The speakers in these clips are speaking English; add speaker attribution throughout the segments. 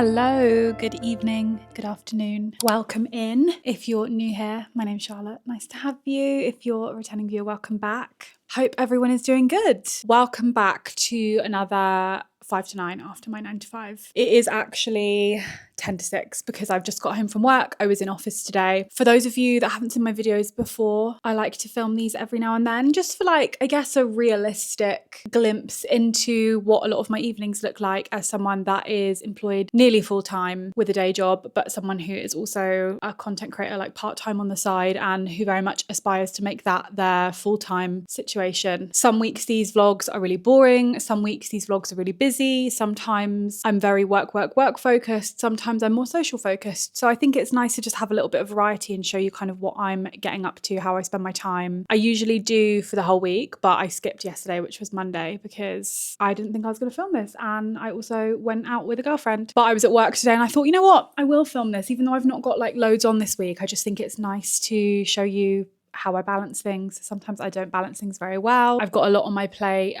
Speaker 1: Hello, good evening, good afternoon. Welcome in. If you're new here, my name's Charlotte. Nice to have you. If you're a returning viewer, welcome back. Hope everyone is doing good. Welcome back to another 5 to 9 after my 9 to 5. It is actually 10 to 6 because I've just got home from work. I was in office today. For those of you that haven't seen my videos before, I like to film these every now and then just for a realistic glimpse into what a lot of my evenings look like as someone that is employed nearly full time with a day job, but someone who is also a content creator part-time on the side and who very much aspires to make that their full-time situation. Some weeks these vlogs are really boring. Some weeks these vlogs are really busy. Sometimes I'm very work focused. Sometimes I'm more social focused. So I think it's nice to just have a little bit of variety and show you kind of what I'm getting up to, how I spend my time. I usually do for the whole week, but I skipped yesterday, which was Monday, because I didn't think I was going to film this. And I also went out with a girlfriend, but I was at work today and I thought, you know what? I will film this, even though I've not got loads on this week. I just think it's nice to show you how I balance things. Sometimes I don't balance things very well. I've got a lot on my plate,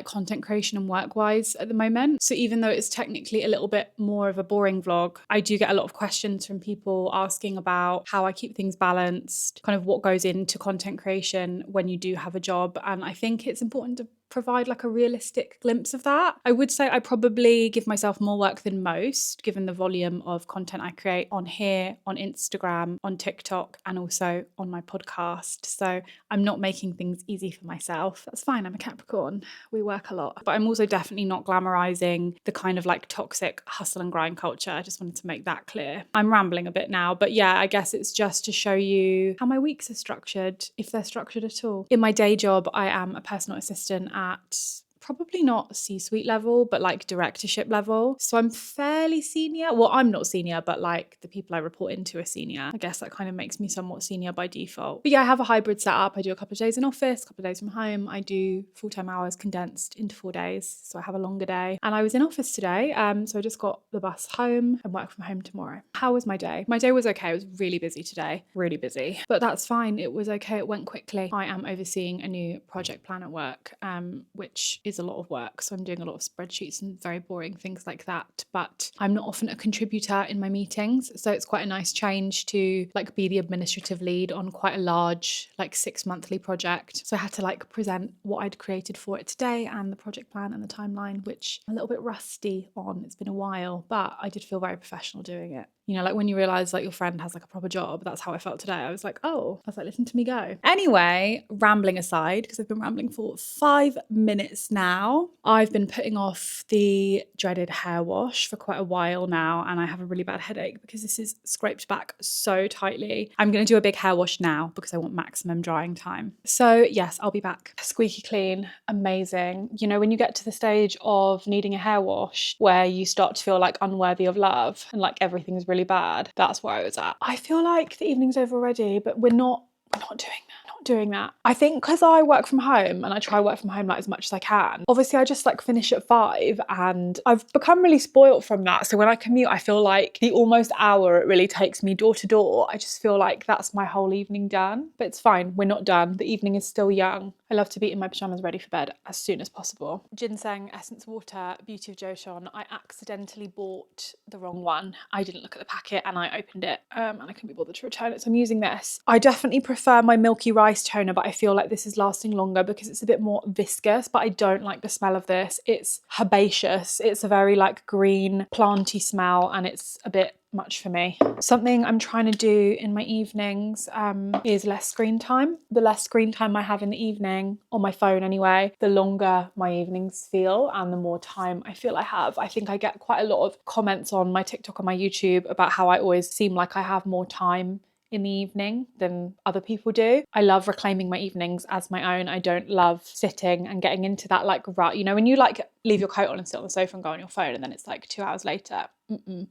Speaker 1: content creation and work-wise at the moment. So even though it's technically a little bit more of a boring vlog, I do get a lot of questions from people asking about how I keep things balanced, kind of what goes into content creation when you do have a job. And I think it's important to provide a realistic glimpse of that. I would say I probably give myself more work than most, given the volume of content I create on here, on Instagram, on TikTok, and also on my podcast. So I'm not making things easy for myself. That's fine, I'm a Capricorn. We work a lot. But I'm also definitely not glamorizing the kind of toxic hustle and grind culture. I just wanted to make that clear. I'm rambling a bit now, but yeah, I guess it's just to show you how my weeks are structured, if they're structured at all. In my day job, I am a personal assistant at probably not C-suite level, but directorship level. So I'm fairly senior. Well, I'm not senior, but the people I report into are senior. I guess that kind of makes me somewhat senior by default. But yeah, I have a hybrid setup. I do a couple of days in office, a couple of days from home. I do full-time hours condensed into 4 days. So I have a longer day. And I was in office today. So I just got the bus home and work from home tomorrow. How was my day? My day was okay. I was really busy today. Really busy. But that's fine. It was okay. It went quickly. I am overseeing a new project plan at work, which is a lot of work. So I'm doing a lot of spreadsheets and very boring things like that. But I'm not often a contributor in my meetings. So it's quite a nice change to be the administrative lead on quite a large 6 monthly project. So I had to present what I'd created for it today and the project plan and the timeline, which I'm a little bit rusty on. It's been a while, but I did feel very professional doing it. You know, when you realise your friend has a proper job, that's how I felt today. I was listen to me go. Anyway, rambling aside, because I've been rambling for 5 minutes now, I've been putting off the dreaded hair wash for quite a while now, and I have a really bad headache because this is scraped back so tightly. I'm going to do a big hair wash now because I want maximum drying time. So yes, I'll be back. Squeaky clean, amazing. You know, when you get to the stage of needing a hair wash where you start to feel unworthy of love and everything's really bad, that's where I was at. I feel like the evening's over already, but we're not doing that. I think because I work from home and I try work from home as much as I can. Obviously I just finish at 5 and I've become really spoilt from that. So when I commute, I feel the almost hour it really takes me door to door, I just feel that's my whole evening done. But it's fine, we're not done. The evening is still young. I love to be in my pajamas ready for bed as soon as possible. Ginseng essence water, Beauty of Joseon. I accidentally bought the wrong one. I didn't look at the packet and I opened it and I couldn't be bothered to return it, so I'm using this. I definitely prefer my Milky Rice toner, but I feel this is lasting longer because it's a bit more viscous, but I don't like the smell of this. It's herbaceous. It's a very green planty smell and it's a bit much for me. Something I'm trying to do in my evenings is less screen time. The less screen time I have in the evening, on my phone anyway, the longer my evenings feel and the more time I feel I have. I think I get quite a lot of comments on my TikTok and my YouTube about how I always seem like I have more time in the evening than other people do. I love reclaiming my evenings as my own. I don't love sitting and getting into that rut. You know, when you leave your coat on and sit on the sofa and go on your phone and then it's 2 hours later.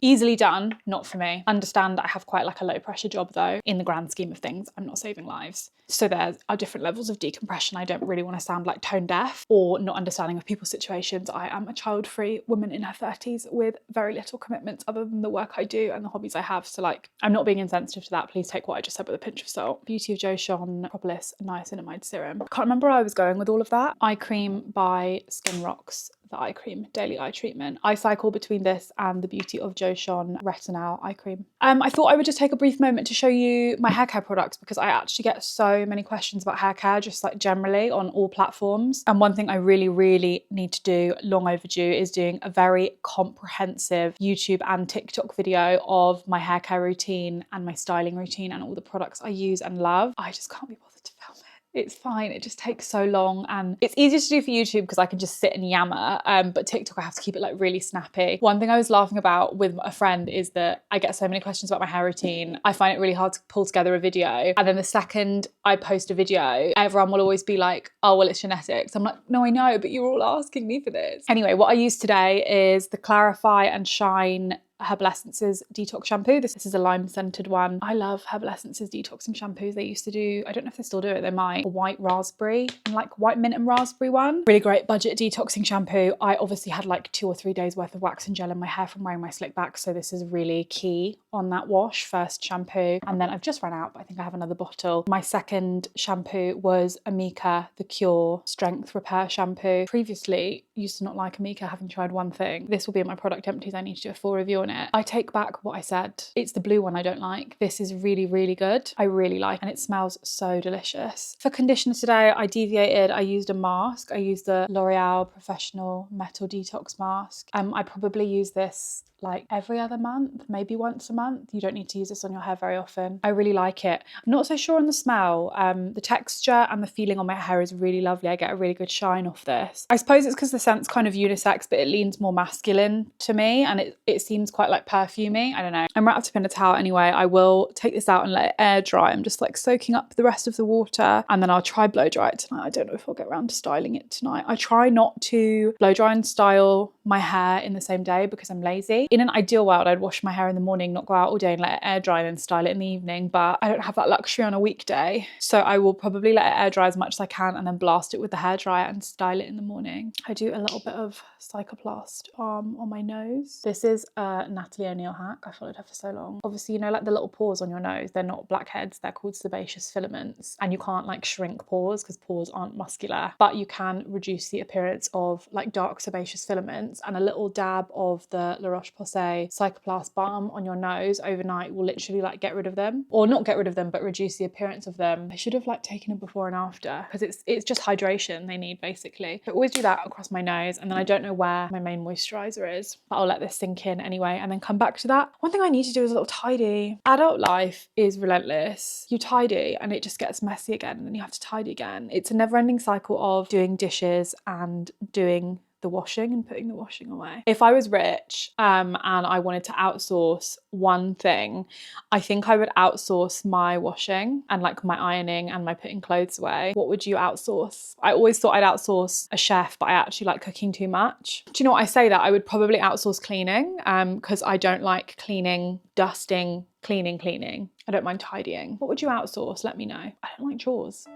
Speaker 1: Easily done, not for me. Understand that I have quite a low pressure job though. In the grand scheme of things, I'm not saving lives. So there are different levels of decompression. I don't really want to sound tone deaf or not understanding of people's situations. I am a child-free woman in her 30s with very little commitments other than the work I do and the hobbies I have. So I'm not being insensitive to that. Please take what I just said with a pinch of salt. Beauty of Joseon Propolis Niacinamide Serum. I can't remember where I was going with all of that. Eye cream by Skin Rocks. the eye cream, daily eye treatment. I cycle between this and the Beauty of Joseon Retinol eye cream. I thought I would just take a brief moment to show you my hair care products because I actually get so many questions about hair care, just like generally on all platforms. And one thing I really need to do, long overdue, is doing a very comprehensive YouTube and TikTok video of my hair care routine and my styling routine and all the products I use and love. I just can't be bothered to film it. It's fine, it just takes so long, and it's easier to do for YouTube because I can just sit and yammer, but TikTok I have to keep it like really snappy. One thing I was laughing about with a friend is that I get so many questions about my hair routine. I find it really hard to pull together a video, and then the second I post a video, everyone will always be like, oh well, it's genetics. I'm like, no, I know, but you're all asking me for this. Anyway, what I use today is the Clarify and Shine Herbal Essences detox shampoo. This is a lime scented one. I love Herbal Essences detoxing shampoos. They used to do, I don't know if they still do it, they might, a white raspberry and like white mint and raspberry one. Really great budget detoxing shampoo. I obviously had like 2 or 3 days worth of wax and gel in my hair from wearing my slick back, so this is really key on that wash. First shampoo, and then I've just run out, but I think I have another bottle. My second shampoo was Amika The Cure Strength Repair shampoo. Previously used to not like Amika, having tried one thing. This will be in my product empties. I need to do a full review on it. I take back what I said. It's the blue one I don't like. This is really good. I really like, and it smells so delicious. For conditioner today, I deviated. I used a mask. I used the L'Oreal Professional Metal Detox Mask. I probably use this like every other month, maybe once a month. You don't need to use this on your hair very often. I really like it. I'm not so sure on the smell. The texture and the feeling on my hair is really lovely. I get a really good shine off this. I suppose it's because the scent's kind of unisex, but it leans more masculine to me, and it seems quite like perfumey. I don't know. I'm wrapped up in a towel anyway. I will take this out and let it air dry. I'm just like soaking up the rest of the water, and then I'll try blow dry it tonight. I don't know if I'll get around to styling it tonight. I try not to blow dry and style my hair in the same day because I'm lazy. In an ideal world, I'd wash my hair in the morning, not go out all day and let it air dry and then style it in the evening, but I don't have that luxury on a weekday. So I will probably let it air dry as much as I can and then blast it with the hairdryer and style it in the morning. I do a little bit of Cycloplast on my nose. This is a Natalie O'Neill hack. I followed her for so long. Obviously, you know, like the little pores on your nose, they're not blackheads, they're called sebaceous filaments, and you can't like shrink pores because pores aren't muscular, but you can reduce the appearance of like dark sebaceous filaments, and a little dab of the La Roche-Posay Cycloplast balm on your nose overnight will literally like get rid of them, or not get rid of them, but reduce the appearance of them. I should have like taken a before and after because it's just hydration they need basically. I always do that across my nose, and then I don't know where my main moisturizer is, but I'll let this sink in anyway and then come back to that. One thing I need to do is a little tidy. Adult life is relentless. You tidy and it just gets messy again, and then you have to tidy again. It's a never-ending cycle of doing dishes and doing the washing and putting the washing away. If I was rich and I wanted to outsource one thing, I think I would outsource my washing and like my ironing and my putting clothes away. What would you outsource? I always thought I'd outsource a chef, but I actually like cooking too much. Do you know what? I say that I would probably outsource cleaning because I don't like cleaning, dusting, cleaning. I don't mind tidying. What would you outsource? Let me know. I don't like chores.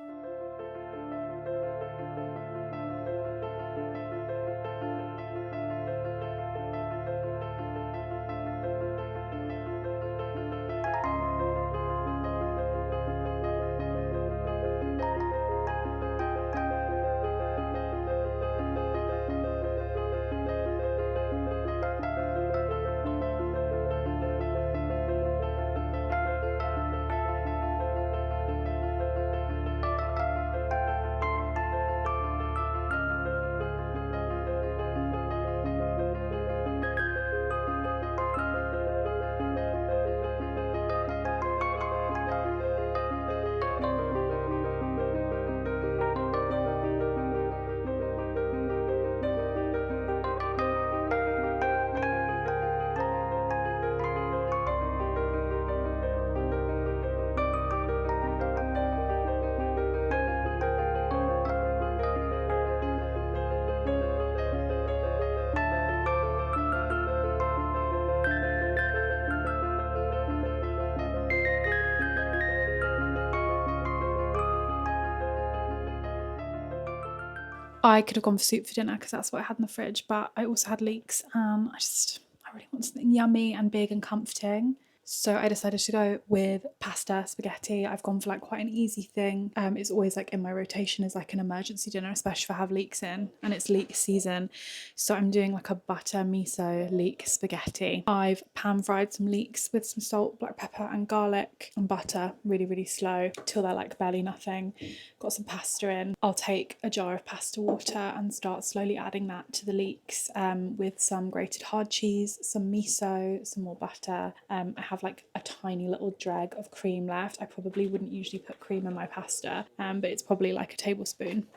Speaker 1: I could have gone for soup for dinner because that's what I had in the fridge, but I also had leeks and I really want something yummy and big and comforting. So I decided to go with pasta, spaghetti. I've gone for like quite an easy thing. It's always like in my rotation as like an emergency dinner, especially if I have leeks in and it's leek season. So I'm doing like a butter miso leek spaghetti. I've pan fried some leeks with some salt, black pepper and garlic and butter, really, really slow till they're like barely nothing. Got some pasta in. I'll take a jar of pasta water and start slowly adding that to the leeks with some grated hard cheese, some miso, some more butter. I have like a tiny little dreg of cream left. I probably wouldn't usually put cream in my pasta, but it's probably like a tablespoon.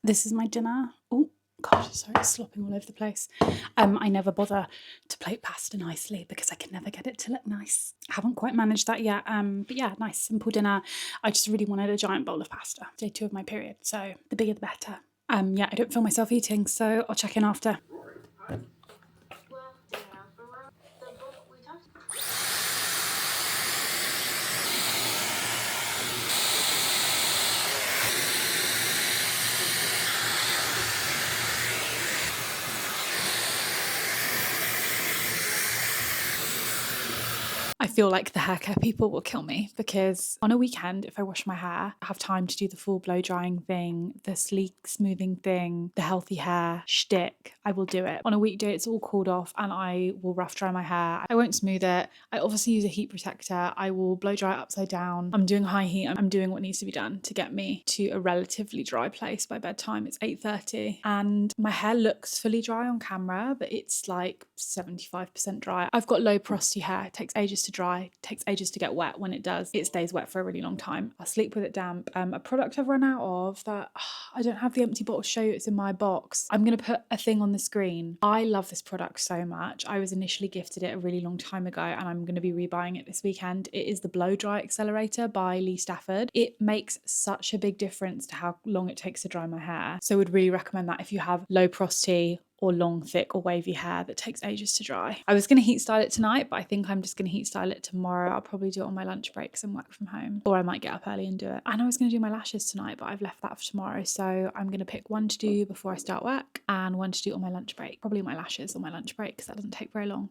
Speaker 1: This is my dinner. Oh, God, sorry, it's slopping all over the place. I never bother to plate pasta nicely because I can never get it to look nice. I haven't quite managed that yet. But yeah, nice, simple dinner. I just really wanted a giant bowl of pasta. Day 2 of my period, so the bigger the better. Yeah, I don't feel myself eating, so I'll check in after. I feel like the hair care people will kill me because on a weekend, if I wash my hair, I have time to do the full blow drying thing, the sleek smoothing thing, the healthy hair shtick. I will do it. On a weekday, it's all cooled off and I will rough dry my hair. I won't smooth it. I obviously use a heat protector. I will blow dry it upside down. I'm doing high heat. I'm doing what needs to be done to get me to a relatively dry place by bedtime. It's 8:30 and my hair looks fully dry on camera, but it's like 75% dry. I've got low porosity hair. It takes ages to dry, takes ages to get wet. When it does, it stays wet for a really long time. I'll sleep with it damp. A product I've run out of that I don't have the empty bottle to show you, it's in my box. I'm going to put a thing on the screen. I love this product so much. I was initially gifted it a really long time ago and I'm going to be rebuying it this weekend. It is the Blow Dry Accelerator by Lee Stafford. It makes such a big difference to how long it takes to dry my hair. So I would really recommend that if you have low porosity or long, thick or wavy hair that takes ages to dry. I was going to heat style it tonight, but I think I'm just going to heat style it tomorrow. I'll probably do it on my lunch breaks and work from home. Or I might get up early and do it. And I was going to do my lashes tonight, but I've left that for tomorrow. So I'm going to pick one to do before I start work and one to do on my lunch break. Probably my lashes on my lunch break because that doesn't take very long.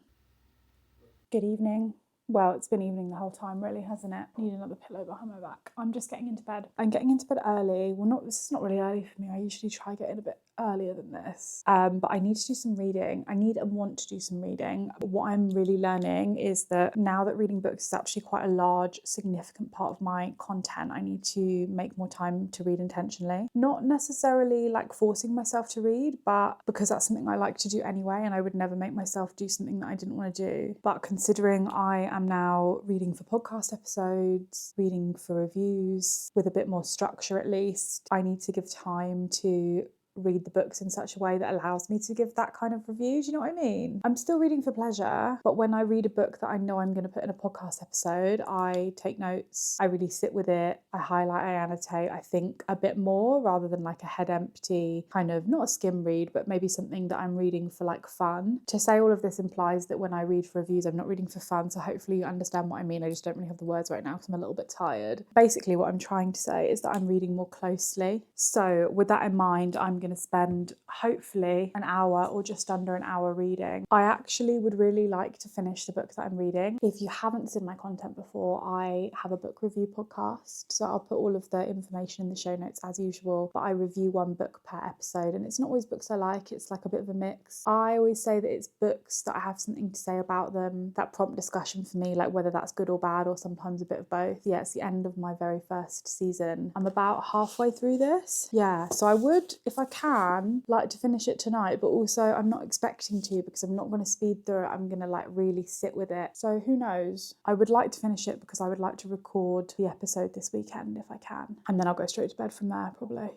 Speaker 1: Good evening. Well, it's been evening the whole time, really, hasn't it? I need another pillow behind my back. I'm just getting into bed. I'm getting into bed early. Well, this is not really early for me. I usually try to get in a bit earlier than this. But I need to do some reading. I need and want to do some reading. But what I'm really learning is that now that reading books is actually quite a large, significant part of my content, I need to make more time to read intentionally. Not necessarily like forcing myself to read, but because that's something I like to do anyway, and I would never make myself do something that I didn't want to do. But considering I am now reading for podcast episodes, reading for reviews, with a bit more structure at least, I need to give time to read the books in such a way that allows me to give that kind of review. Do you know what I mean? I'm still reading for pleasure, but when I read a book that I know I'm going to put in a podcast episode, I take notes, I really sit with it, I highlight, I annotate, I think a bit more rather than like a head empty kind of, not a skim read, but maybe something that I'm reading for like fun. To say all of this implies that when I read for reviews, I'm not reading for fun, so hopefully you understand what I mean. I just don't really have the words right now because I'm a little bit tired. Basically what I'm trying to say is that I'm reading more closely. So with that in mind, I'm going to spend hopefully an hour or just under an hour reading. I actually would really like to finish the book that I'm reading. If you haven't seen my content before, I have a book review podcast, so I'll put all of the information in the show notes as usual, but I review one book per episode and it's not always books I like, it's like a bit of a mix. I always say that it's books that I have something to say about them, that prompt discussion for me, like whether that's good or bad or sometimes a bit of both. Yeah, it's the end of my very first season. I'm about halfway through this. Yeah, so I would, if I can, like to finish it tonight, but also I'm not expecting to because I'm not going to speed through it. I'm going to like really sit with it. So who knows? I would like to finish it because I would like to record the episode this weekend if I can. And then I'll go straight to bed from there probably.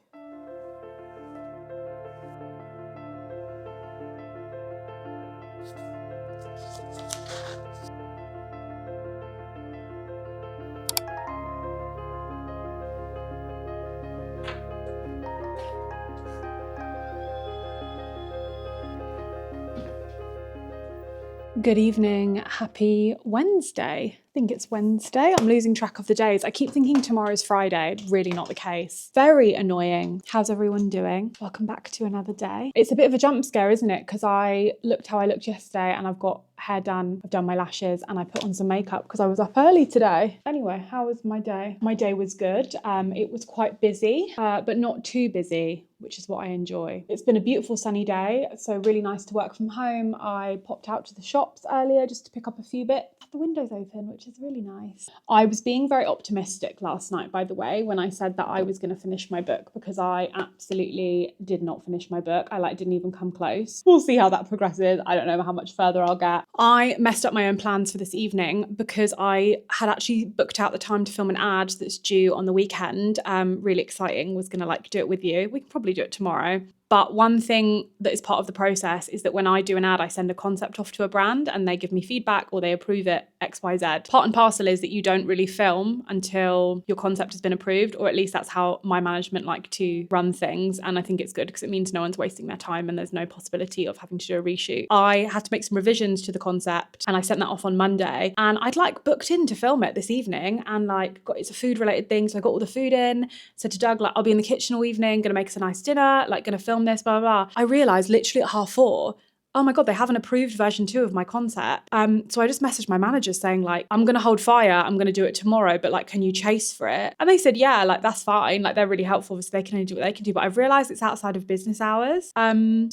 Speaker 1: Good evening, happy Wednesday. I think it's Wednesday. I'm losing track of the days. I keep thinking tomorrow's Friday. Really not the case. Very annoying. How's everyone doing? Welcome back to another day. It's a bit of a jump scare, isn't it? Because I looked how I looked yesterday and I've got hair done, I've done my lashes, and I put on some makeup because I was up early today. Anyway, how was my day? My day was good. It was quite busy, but not too busy, which is what I enjoy. It's been a beautiful sunny day, so really nice to work from home. I popped out to the shops earlier just to pick up a few bits. The windows open, which is really nice. I was being very optimistic last night, by the way, when I said that I was going to finish my book, because I absolutely did not finish my book. I didn't even come close. We'll see how that progresses. I don't know how much further I'll get. I messed up my own plans for this evening because I had actually booked out the time to film an ad that's due on the weekend. Really exciting. Was going to do it with you. We can probably do it tomorrow. But one thing that is part of the process is that when I do an ad, I send a concept off to a brand and they give me feedback or they approve it, X, Y, Z. Part and parcel is that you don't really film until your concept has been approved, or at least that's how my management like to run things. And I think it's good because it means no one's wasting their time and there's no possibility of having to do a reshoot. I had to make some revisions to the concept and I sent that off on Monday, and I'd booked in to film it this evening, and it's a food related thing. So I got all the food in, said to Doug, I'll be in the kitchen all evening, gonna make us a nice dinner, gonna film this, blah, blah, blah. I realised literally at 4:30, oh my God, they haven't approved version 2 of my concept. So I just messaged my manager saying I'm going to hold fire. I'm going to do it tomorrow, but can you chase for it? And they said, yeah, that's fine. They're really helpful. Obviously they can only do what they can do, but I've realized it's outside of business hours.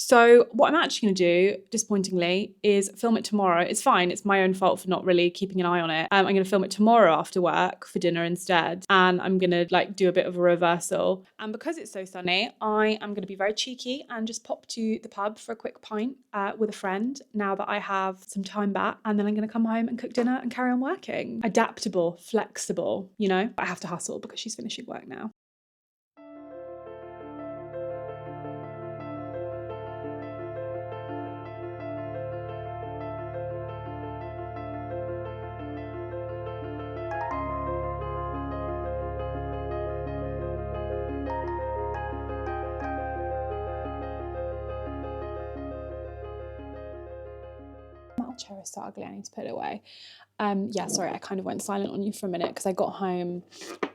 Speaker 1: So what I'm actually going to do, disappointingly, is film it tomorrow. It's fine. It's my own fault for not really keeping an eye on it. I'm going to film it tomorrow after work for dinner instead. And I'm going to do a bit of a reversal. And because it's so sunny, I am going to be very cheeky and just pop to the pub for a quick pint with a friend now that I have some time back, and then I'm going to come home and cook dinner and carry on working. Adaptable, flexible, I have to hustle because she's finishing work now. My chair is so ugly, I need to put it away. Sorry, I kind of went silent on you for a minute because I got home,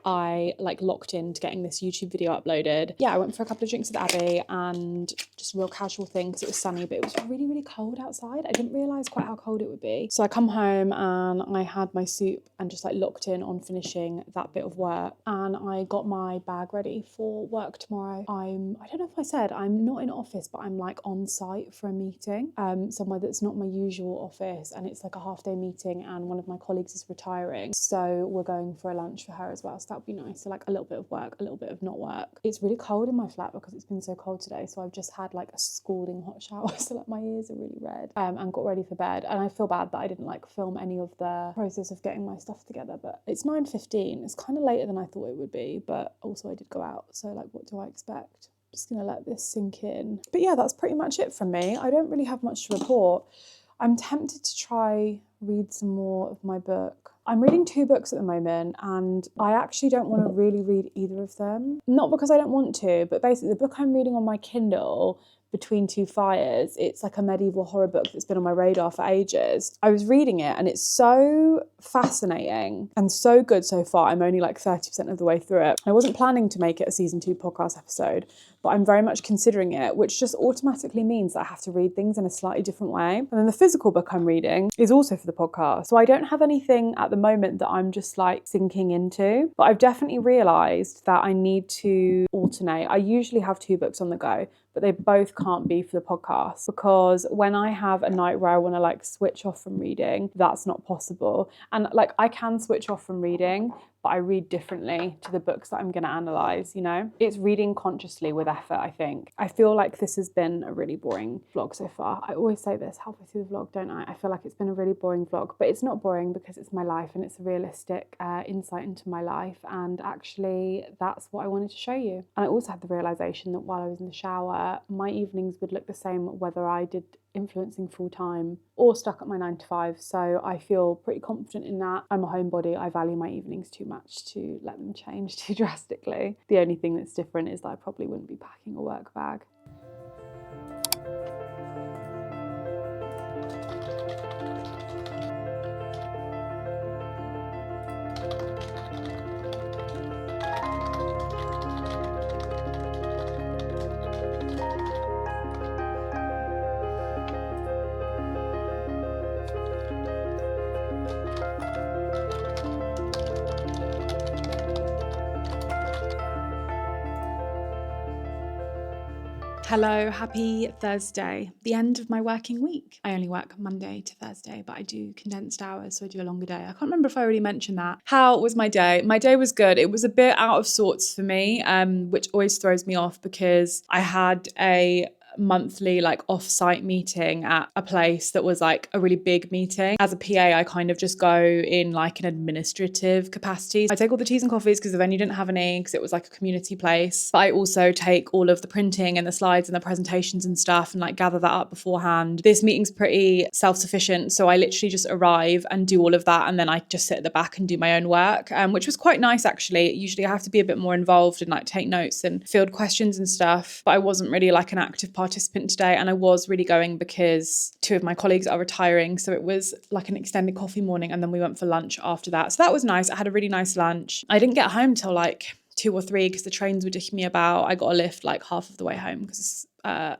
Speaker 1: I locked into getting this YouTube video uploaded. Yeah, I went for a couple of drinks with Abby and just a real casual thing because it was sunny, but it was really, really cold outside. I didn't realise quite how cold it would be. So I come home and I had my soup and just locked in on finishing that bit of work, and I got my bag ready for work tomorrow. I don't know if I said, I'm not in office, but I'm on site for a meeting, somewhere that's not my usual office, and it's a half-day meeting, and one of my colleagues is retiring, so we're going for a lunch for her as well, so that would be nice. So a little bit of work, a little bit of not work. It's really cold in my flat because it's been so cold today, so I've just had a scalding hot shower, so my ears are really red, and got ready for bed. And I feel bad that I didn't film any of the process of getting my stuff together, but it's 9:15. It's kind of later than I thought it would be, but also I did go out, so what do I expect? Just gonna let this sink in. But yeah, that's pretty much it from me. I don't really have much to report. I'm tempted to try read some more of my book. I'm reading 2 books at the moment, and I actually don't want to really read either of them. Not because I don't want to, but basically the book I'm reading on my Kindle, Between Two Fires, it's a medieval horror book that's been on my radar for ages. I was reading it and it's so fascinating and so good so far. I'm only 30% of the way through it. I wasn't planning to make it a season 2 podcast episode, but I'm very much considering it, which just automatically means that I have to read things in a slightly different way. And then the physical book I'm reading is also for the podcast. So I don't have anything at the moment that I'm just sinking into, but I've definitely realised that I need to alternate. I usually have 2 books on the go, but they both can't be for the podcast, because when I have a night where I want to switch off from reading, that's not possible. And I can switch off from reading, but I read differently to the books that I'm going to analyse, It's reading consciously with effort, I think. I feel like this has been a really boring vlog so far. I always say this halfway through the vlog, don't I? I feel like it's been a really boring vlog, but it's not boring because it's my life and it's a realistic insight into my life, and actually that's what I wanted to show you. And I also had the realisation that while I was in the shower, my evenings would look the same whether I did influencing full time or stuck at my 9 to 5, so I feel pretty confident in that. I'm a homebody. I value my evenings too much to let them change too drastically. The only thing that's different is that I probably wouldn't be packing a work bag. Hello, happy Thursday, the end of my working week. I only work Monday to Thursday, but I do condensed hours, so I do a longer day. I can't remember if I already mentioned that. How was my day? My day was good. It was a bit out of sorts for me, which always throws me off because I had a monthly like off-site meeting at a place that was like a really big meeting. As a PA, I kind of just go in like an administrative capacity. I take all the teas and coffees because the venue didn't have any because it was like a community place. But I also take all of the printing and the slides and the presentations and stuff and like gather that up beforehand. This meeting's pretty self-sufficient, so I literally just arrive and do all of that, and then I just sit at the back and do my own work, which was quite nice actually. Usually I have to be a bit more involved and like take notes and field questions and stuff, but I wasn't really like an active participant today, and I was really going because two of my colleagues are retiring, so it was like an extended coffee morning, and then we went for lunch after that. So that was nice. I had a really nice lunch. I didn't get home till like 2 or 3 because the trains were dicking me about. I got a lift like half of the way home because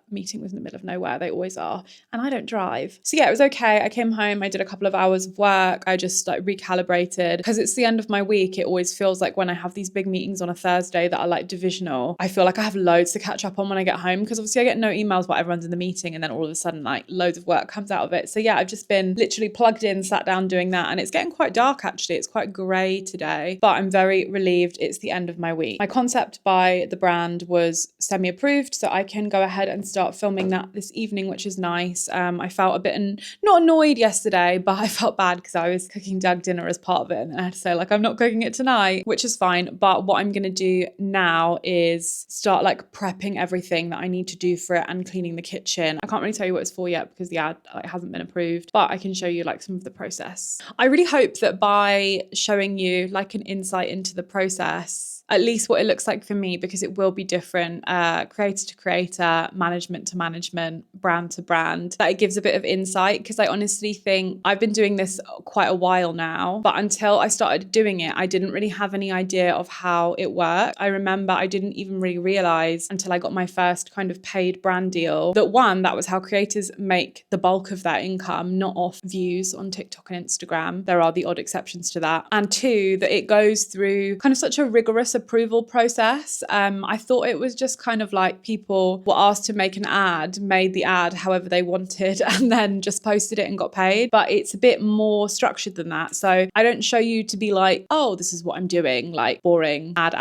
Speaker 1: meeting was in the middle of nowhere. They always are. And I don't drive. So yeah, it was okay. I came home. I did a couple of hours of work. I just like recalibrated because it's the end of my week. It always feels like when I have these big meetings on a Thursday that are like divisional, I feel like I have loads to catch up on when I get home because obviously I get no emails while everyone's in the meeting, and then all of a sudden like loads of work comes out of it. So yeah, I've just been literally plugged in, sat down doing that, and it's getting quite dark actually. It's quite grey today, but I'm very relieved it's the end of my week. My concept by the brand was semi-approved, so I can go ahead and start filming that this evening, which is nice. I felt a bit not annoyed yesterday, but I felt bad because I was cooking Doug dinner as part of it, and I had to say like I'm not cooking it tonight, which is fine. But what I'm going to do now is start like prepping everything that I need to do for it and cleaning the kitchen. I can't really tell you what it's for yet because the ad like hasn't been approved, but I can show you like some of the process. I really hope that by showing you like an insight into the process, at least what it looks like for me, because it will be different, creator to creator, management to management, brand to brand, that it gives a bit of insight. Because I honestly think I've been doing this quite a while now, but until I started doing it, I didn't really have any idea of how it worked. I remember I didn't even really realize until I got my first kind of paid brand deal that one, that was how creators make the bulk of their income, not off views on TikTok and Instagram. There are the odd exceptions to that. And two, that it goes through kind of such a rigorous approval process. I thought it was just kind of like people were asked to make an ad, made the ad however they wanted, and then just posted it and got paid. But it's a bit more structured than that. So I don't show you to be like, oh, this is what I'm doing, like boring ad.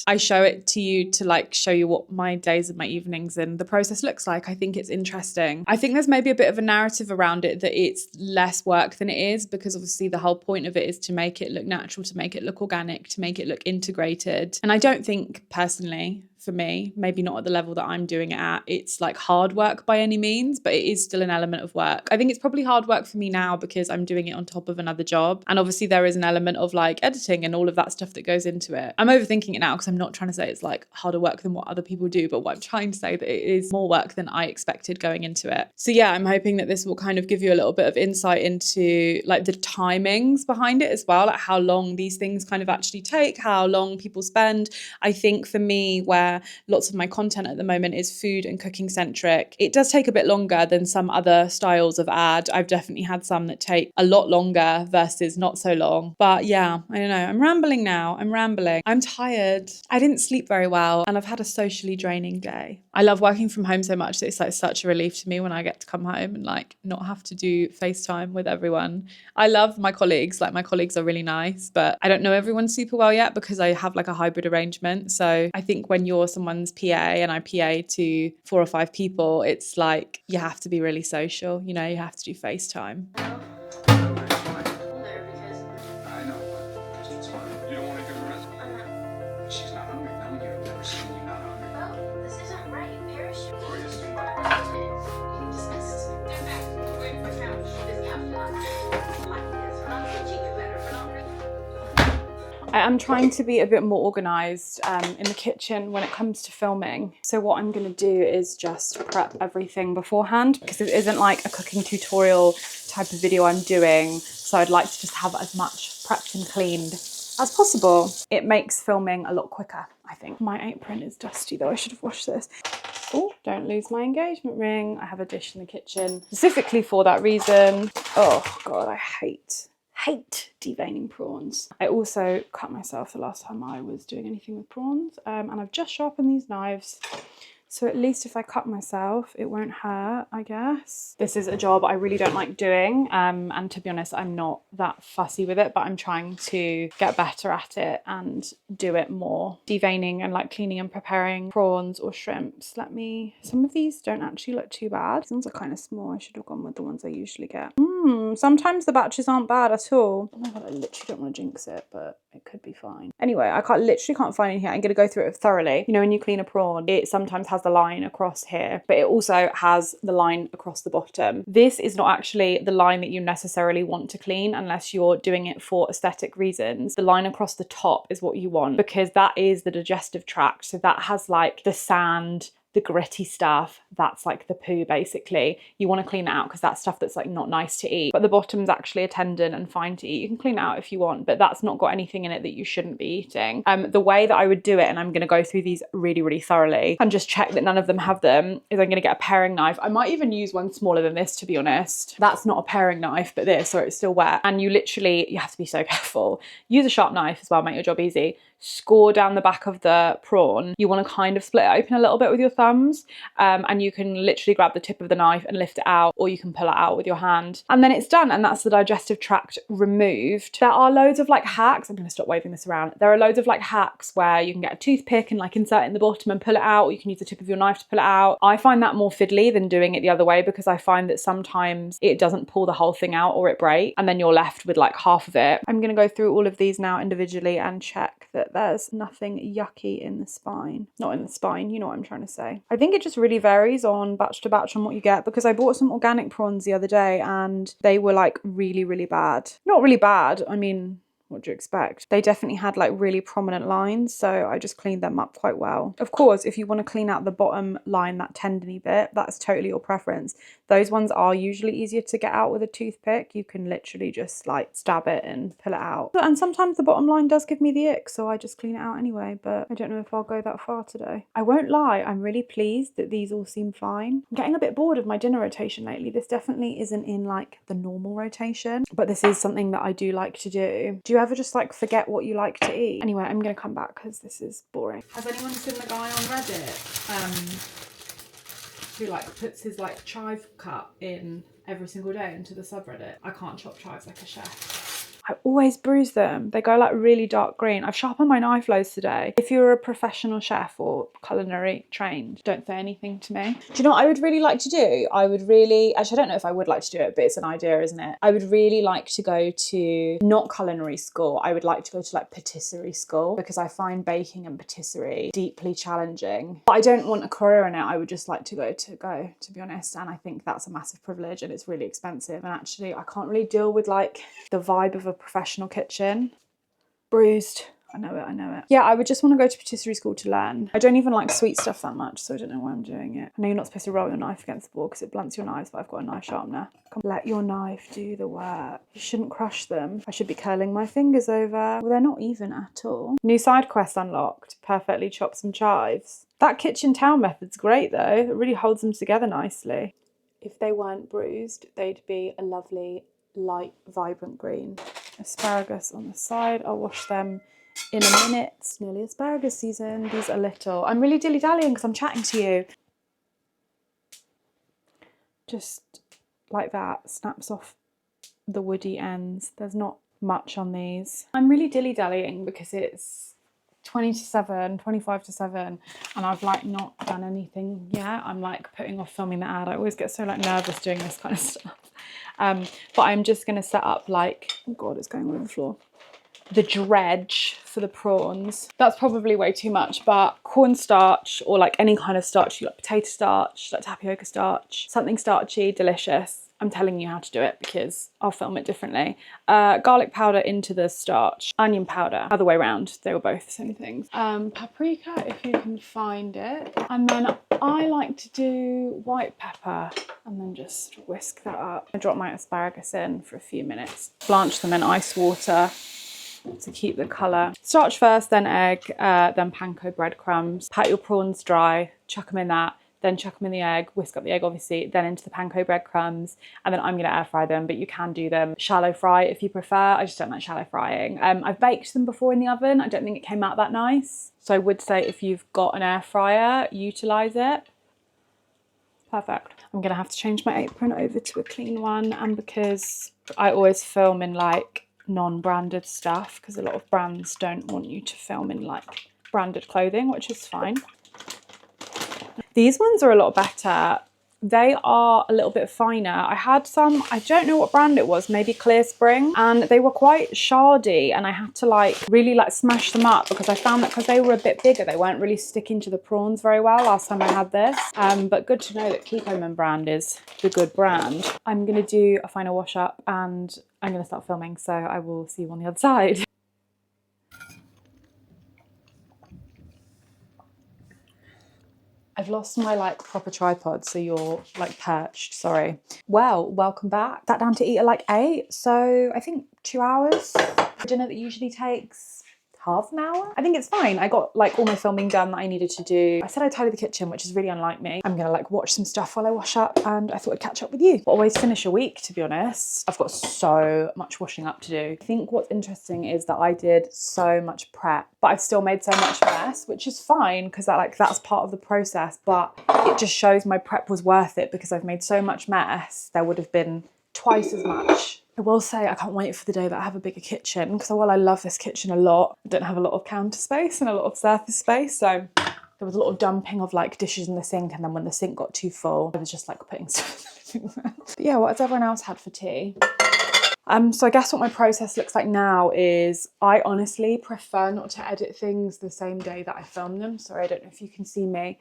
Speaker 1: I show it to you to like show you what my days and my evenings and the process looks like. I think it's interesting. I think there's maybe a bit of a narrative around it that it's less work than it is, because obviously the whole point of it is to make it look natural, to make it look organic, to make it look integrated. And I don't think personally, for me, maybe not at the level that I'm doing it at, it's like hard work by any means, but it is still an element of work. I think it's probably hard work for me now because I'm doing it on top of another job. And obviously there is an element of like editing and all of that stuff that goes into it. I'm overthinking it now because I'm not trying to say it's like harder work than what other people do, but what I'm trying to say that it is more work than I expected going into it. So yeah, I'm hoping that this will kind of give you a little bit of insight into like the timings behind it as well, like how long these things kind of actually take, how long people spend. I think for me, where lots of my content at the moment is food and cooking centric, it does take a bit longer than some other styles of ad. I've definitely had some that take a lot longer versus not so long. But yeah, I don't know. I'm rambling now. I'm tired. I didn't sleep very well, and I've had a socially draining day. I love working from home so much that it's like such a relief to me when I get to come home and like not have to do FaceTime with everyone. I love my colleagues. Like my colleagues are really nice, but I don't know everyone super well yet because I have like a hybrid arrangement. So I think when you're someone's PA and I PA to 4 or 5 people, it's like you have to be really social, you know, you have to do FaceTime. I am trying to be a bit more organised in the kitchen when it comes to filming. So what I'm going to do is just prep everything beforehand, because it isn't like a cooking tutorial type of video I'm doing. So I'd like to just have as much prepped and cleaned as possible. It makes filming a lot quicker, I think. My apron is dusty though, I should have washed this. Oh, don't lose my engagement ring. I have a dish in the kitchen specifically for that reason. Oh God, I hate deveining prawns. I also cut myself the last time I was doing anything with prawns, and I've just sharpened these knives So at least if I cut myself, it won't hurt, I guess. This is a job I really don't like doing. And to be honest, I'm not that fussy with it, but I'm trying to get better at it and do it more. Deveining and like cleaning and preparing prawns or shrimps. Some of these don't actually look too bad. These ones are kind of small. I should have gone with the ones I usually get. Sometimes the batches aren't bad at all. Oh my God, I literally don't want to jinx it, but it could be fine. Anyway, I literally can't find any here. I'm going to go through it thoroughly. You know, when you clean a prawn, it sometimes has the line across here, but it also has the line across the bottom. This is not actually the line that you necessarily want to clean unless you're doing it for aesthetic reasons. The line across the top is what you want because that is the digestive tract. So that has like the sand, the gritty stuff, that's like the poo basically. You want to clean it out because that's stuff that's like not nice to eat. But the bottom's actually a tendon and fine to eat. You can clean it out if you want, but that's not got anything in it that you shouldn't be eating. The way that I would do it, and I'm going to go through these really, really thoroughly and just check that none of them have them, is I'm going to get a paring knife. I might even use one smaller than this, to be honest. That's not a paring knife, but this, or it's still wet. And you have to be so careful. Use a sharp knife as well, make your job easy. Score down the back of the prawn. You want to kind of split it open a little bit with your thumbs, and you can literally grab the tip of the knife and lift it out, or you can pull it out with your hand, and then it's done, and that's the digestive tract removed. There are loads of like hacks. I'm going to stop waving this around. There are loads of like hacks where you can get a toothpick and like insert it in the bottom and pull it out, or you can use the tip of your knife to pull it out. I find that more fiddly than doing it the other way because I find that sometimes it doesn't pull the whole thing out or it breaks, and then you're left with like half of it. I'm going to go through all of these now individually and check that there's nothing yucky in the spine. Not in the spine, you know what I'm trying to say. I think it just really varies on batch to batch on what you get, because I bought some organic prawns the other day and they were like really, really bad. Not really bad, I mean, what do you expect? They definitely had like really prominent lines, so I just cleaned them up quite well. Of course, if you want to clean out the bottom line, that tendony bit, that's totally your preference. Those ones are usually easier to get out with a toothpick. You can literally just like stab it and pull it out. And sometimes the bottom line does give me the ick, so I just clean it out anyway, but I don't know if I'll go that far today. I won't lie, I'm really pleased that these all seem fine. I'm getting a bit bored of my dinner rotation lately. This definitely isn't in like the normal rotation, but this is something that I do like to do. Do you ever just like forget what you like to eat? Anyway, I'm gonna come back because this is boring. Has anyone seen the guy on Reddit who like puts his like chive cut in every single day into the subreddit? I can't chop chives like a chef. I always bruise them. They go like really dark green. I've sharpened my knife loads today. If you're a professional chef or culinary trained, don't say anything to me. Do you know what I would really like to do? Actually, I don't know if I would like to do it, but it's an idea, isn't it? I would really like to go to, not culinary school, I would like to go to like patisserie school, because I find baking and patisserie deeply challenging. But I don't want a career in it. I would just like to go, to be honest. And I think that's a massive privilege and it's really expensive. And actually I can't really deal with like the vibe of a professional kitchen. Bruised. I know it. Yeah, I would just want to go to patisserie school to learn. I don't even like sweet stuff that much, so I don't know why I'm doing it. I know you're not supposed to roll your knife against the board because it blunts your knives, but I've got a knife sharpener. Come, let your knife do the work. You shouldn't crush them. I should be curling my fingers over. Well, they're not even at all. New side quest unlocked. Perfectly chop some chives. That kitchen towel method's great though. It really holds them together nicely. If they weren't bruised, they'd be a lovely, light, vibrant green. Asparagus on the side. I'll wash them in a minute. It's nearly asparagus season. These are little. I'm really dilly-dallying because I'm chatting to you. Just like that. Snaps off the woody ends. There's not much on these. I'm really dilly-dallying because it's 20 to 7, 25 to 7, and I've like not done anything yet. I'm like putting off filming the ad. I always get so like nervous doing this kind of stuff. But I'm just going to set up like, oh God, it's going all over the floor. The dredge for the prawns. That's probably way too much, but cornstarch or like any kind of starch, like potato starch, like tapioca starch, something starchy, delicious. I'm telling you how to do it because I'll film it differently. Garlic powder into the starch, onion powder, other way around. They were both the same things. Paprika, if you can find it. And then I like to do white pepper and then just whisk that up. I drop my asparagus in for a few minutes. Blanch them in ice water to keep the colour. Starch first, then egg, then panko breadcrumbs. Pat your prawns dry, chuck them in that. then chuck them in the egg, whisk up the egg obviously, then into the panko breadcrumbs, and then I'm going to air fry them, but you can do them shallow fry if you prefer. I just don't like shallow frying. I've baked them before in the oven. I don't think it came out that nice. So I would say if you've got an air fryer, utilise it. Perfect. I'm going to have to change my apron over to a clean one, and because I always film in like non-branded stuff, because a lot of brands don't want you to film in like branded clothing, which is fine. These ones are a lot better. They are a little bit finer. I had some, I don't know what brand it was, maybe Clear Spring, and they were quite shardy, and I had to like really like smash them up because I found that because they were a bit bigger, they weren't really sticking to the prawns very well last time I had this. But good to know that Kikkoman brand is the good brand. I'm gonna do a final wash up and I'm gonna start filming, so I will see you on the other side. I've lost my like proper tripod, so you're like perched, sorry. Well, welcome back. Sat down to eat at like 8, so I think 2 hours. Dinner that usually takes half an hour. I think it's fine. I got like all my filming done that I needed to do. I said I'd tidy the kitchen, which is really unlike me. I'm gonna like watch some stuff while I wash up, and I thought I'd catch up with you. I always finish a week, to be honest. I've got so much washing up to do. I think what's interesting is that I did so much prep, but I've still made so much mess, which is fine because that's part of the process, but it just shows my prep was worth it because I've made so much mess. There would have been twice as much. I will say I can't wait for the day that I have a bigger kitchen, because while I love this kitchen a lot, I don't have a lot of counter space and a lot of surface space, so there was a lot of dumping of like dishes in the sink, and then when the sink got too full, I was just like putting stuff in there. But yeah, what has everyone else had for tea? So I guess what my process looks like now is I honestly prefer not to edit things the same day that I film them. Sorry, I don't know if you can see me.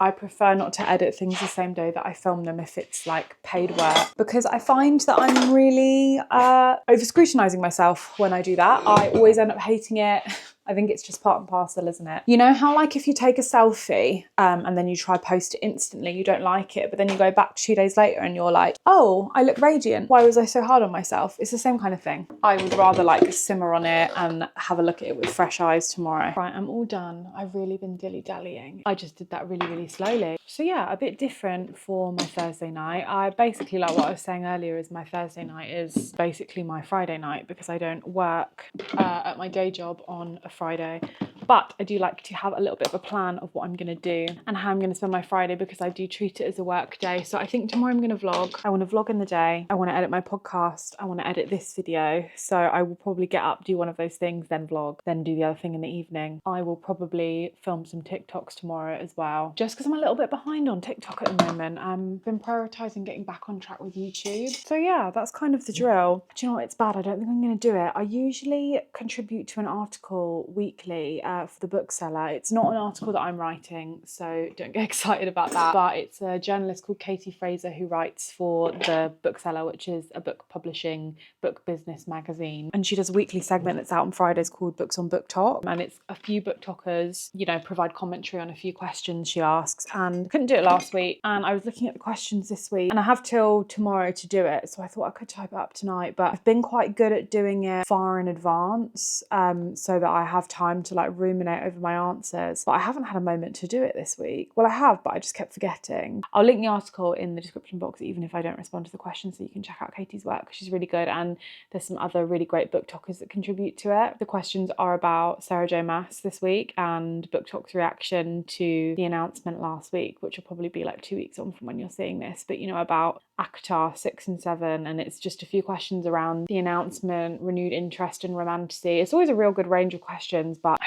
Speaker 1: I prefer not to edit things the same day that I film them if it's like paid work, because I find that I'm really over scrutinizing myself when I do that. I always end up hating it. I think it's just part and parcel, isn't it? You know how like if you take a selfie and then you try post it instantly, you don't like it, but then you go back 2 days later and you're like, oh, I look radiant. Why was I so hard on myself? It's the same kind of thing. I would rather like simmer on it and have a look at it with fresh eyes tomorrow. Right, I'm all done. I've really been dilly-dallying. I just did that really, really slowly. So yeah, a bit different for my Thursday night. I basically, like what I was saying earlier, is my Thursday night is basically my Friday night because I don't work at my day job on a Friday, but I do like to have a little bit of a plan of what I'm going to do and how I'm going to spend my Friday, because I do treat it as a work day. So I think tomorrow I'm going to vlog. I want to vlog in the day. I want to edit my podcast. I want to edit this video. So I will probably get up, do one of those things, then vlog, then do the other thing in the evening. I will probably film some TikToks tomorrow as well, just because I'm a little bit behind on TikTok at the moment. I've been prioritising getting back on track with YouTube. So yeah, that's kind of the drill. Do you know what? It's bad. I don't think I'm going to do it. I usually contribute to an article weekly for the bookseller. It's not an article that I'm writing, so don't get excited about that. But it's a journalist called Katie Fraser who writes for the bookseller, which is a book publishing, book business magazine. And she does a weekly segment that's out on Fridays called Books on Book Talk. And it's a few book talkers, you know, provide commentary on a few questions she asks. And I couldn't do it last week. And I was looking at the questions this week, and I have till tomorrow to do it. So I thought I could type it up tonight, but I've been quite good at doing it far in advance, so that I have time to like ruminate over my answers. But I haven't had a moment to do it this week. Well, I have, but I just kept forgetting. I'll link the article in the description box, even if I don't respond to the questions, so you can check out Katie's work, because she's really good. And there's some other really great book talkers that contribute to it. The questions are about Sarah J Maas this week and Book Talk's reaction to the announcement last week, which will probably be like 2 weeks on from when you're seeing this, but you know, about ACTA 6 and 7, and it's just a few questions around the announcement, renewed interest in romantasy. It's always a real good range of questions, but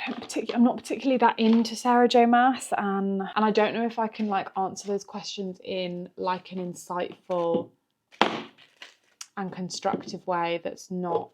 Speaker 1: I'm not particularly that into Sarah J Maas, and I don't know if I can like answer those questions in like an insightful and constructive way that's not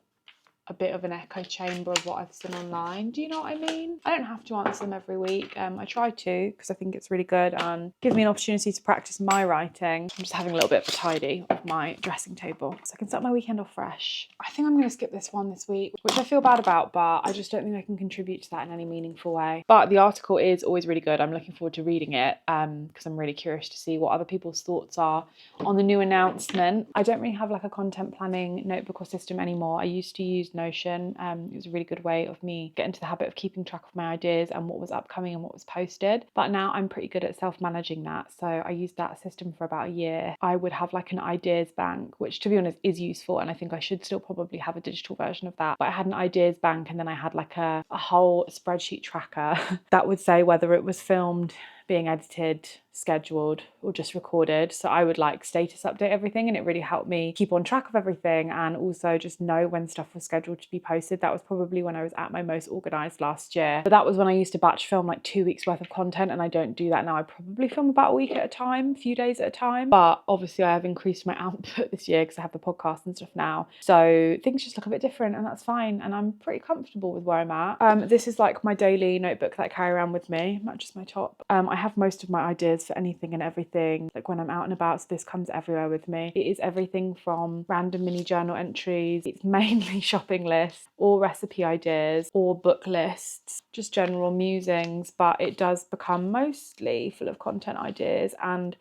Speaker 1: a bit of an echo chamber of what I've seen online. Do you know what I mean? I don't have to answer them every week. I try to, because I think it's really good and give me an opportunity to practice my writing. I'm just having a little bit of a tidy of my dressing table so I can start my weekend off fresh. I think I'm going to skip this one this week, which I feel bad about, but I just don't think I can contribute to that in any meaningful way. But the article is always really good. I'm looking forward to reading it because I'm really curious to see what other people's thoughts are on the new announcement. I don't really have like a content planning notebook or system anymore. I used to use Notion. It was a really good way of me getting into the habit of keeping track of my ideas and what was upcoming and what was posted. But now I'm pretty good at self-managing that. So I used that system for about a year. I would have like an ideas bank, which to be honest is useful, and I think I should still probably have a digital version of that. But I had an ideas bank, and then I had like a whole spreadsheet tracker that would say whether it was filmed, being edited, scheduled, or just recorded. So I would like status update everything, and it really helped me keep on track of everything and also just know when stuff was scheduled to be posted. That was probably when I was at my most organized last year. But that was when I used to batch film like 2 weeks worth of content, and I don't do that now. I probably film about a week at a time, a few days at a time. But obviously I have increased my output this year because I have the podcast and stuff now. So things just look a bit different, and that's fine. And I'm pretty comfortable with where I'm at. This is like my daily notebook that I carry around with me, matches my top. I have most of my ideas for anything and everything, like when I'm out and about, so this comes everywhere with me. It is everything from random mini journal entries, it's mainly shopping lists or recipe ideas or book lists, just general musings, but it does become mostly full of content ideas. And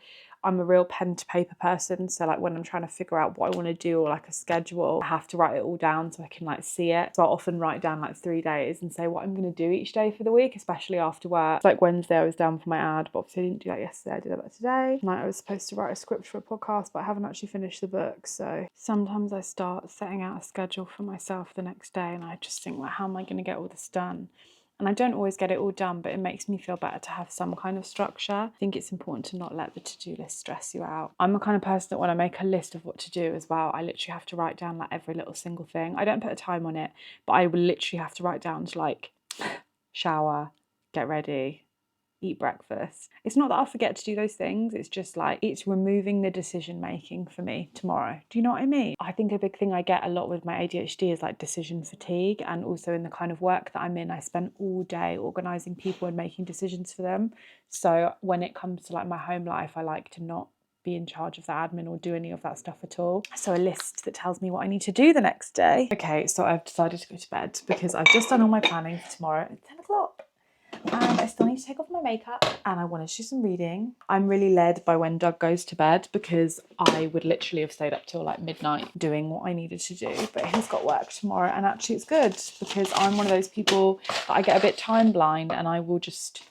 Speaker 1: I'm a real pen to paper person, so like when I'm trying to figure out what I want to do or like a schedule, I have to write it all down so I can like see it. So I'll often write down like 3 days and say what I'm going to do each day for the week, especially after work. Like Wednesday I was down for my ad, but obviously I didn't do that yesterday, I did that today. Like I was supposed to write a script for a podcast, but I haven't actually finished the book. So sometimes I start setting out a schedule for myself the next day, and I just think like, how am I going to get all this done? And I don't always get it all done, but it makes me feel better to have some kind of structure. I think it's important to not let the to-do list stress you out. I'm the kind of person that when I make a list of what to do as well, I literally have to write down like every little single thing. I don't put a time on it, but I will literally have to write down to like shower, get ready, eat breakfast. It's not that I'll forget to do those things, it's just like it's removing the decision making for me tomorrow. Do you know what I mean? I think a big thing I get a lot with my ADHD is like decision fatigue, and also in the kind of work that I'm in, I spend all day organising people and making decisions for them. So when it comes to like my home life, I like to not be in charge of the admin or do any of that stuff at all. So a list that tells me what I need to do the next day. Okay, so I've decided to go to bed because I've just done all my planning for tomorrow at 10 o'clock. And I still need to take off my makeup, and I want to do some reading. I'm really led by when Doug goes to bed, because I would literally have stayed up till like midnight doing what I needed to do, but he's got work tomorrow, and actually it's good because I'm one of those people that I get a bit time blind and I will just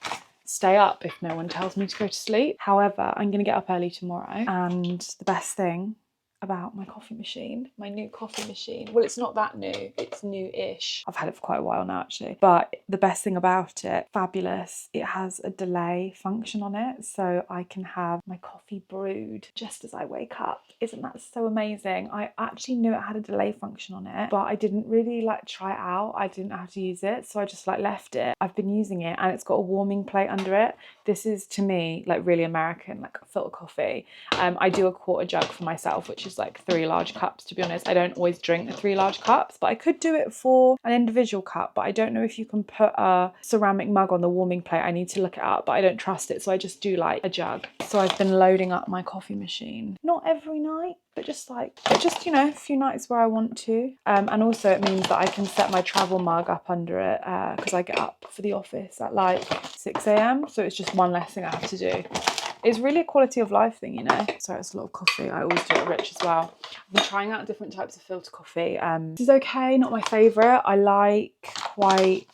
Speaker 1: stay up if no one tells me to go to sleep. However, I'm going to get up early tomorrow, and the best thing about my coffee machine, my new coffee machine. Well, it's not that new, it's new-ish. I've had it for quite a while now actually. But the best thing about it, fabulous, it has a delay function on it, so I can have my coffee brewed just as I wake up. Isn't that so amazing? I actually knew it had a delay function on it, but I didn't really like try it out. I didn't know how to use it, so I just like left it. I've been using it, and it's got a warming plate under it. This is to me like really American, like filter coffee. I do a quarter jug for myself, which is like 3 large cups. To be honest, I don't always drink the 3 large cups, but I could do it for an individual cup. But I don't know if you can put a ceramic mug on the warming plate. I need to look it up, but I don't trust it, so I just do like a jug. So I've been loading up my coffee machine, not every night, but just you know, a few nights where I want to. And also it means that I can set my travel mug up under it because I get up for the office at like 6 a.m. So it's just one less thing I have to do. It's really a quality of life thing, you know. Sorry, it's a lot of coffee. I always do it rich as well. I've been trying out different types of filter coffee. This is okay, not my favourite. I like quite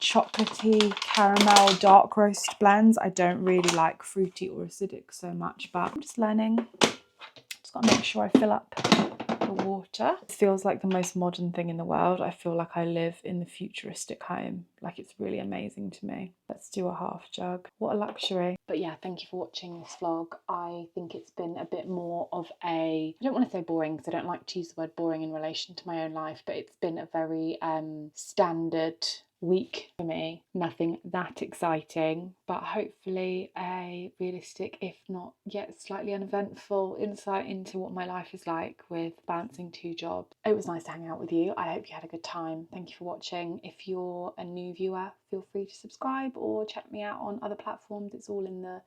Speaker 1: chocolatey caramel dark roast blends. I don't really like fruity or acidic so much, but I'm just learning. Just got to make sure I fill up the water. It feels like the most modern thing in the world. I feel like I live in the futuristic home. Like it's really amazing to me. Let's do a half jug. What a luxury. But yeah, thank you for watching this vlog. I think it's been a bit more of a, I don't want to say boring because I don't like to use the word boring in relation to my own life, but it's been a very standard week for me. Nothing that exciting, but hopefully a realistic, if not yet slightly uneventful, insight into what my life is like with balancing 2 jobs. It was nice to hang out with you. I hope you had a good time. Thank you for watching. If you're a new viewer, feel free to subscribe or check me out on other platforms. It's all in the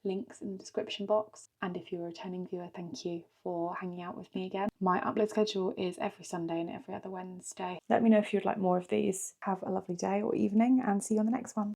Speaker 1: links in the description box. And if you're a returning viewer, thank you for hanging out with me again. My upload schedule is every Sunday and every other Wednesday. Let me know if you'd like more of these. Have a lovely day or evening, and see you on the next one.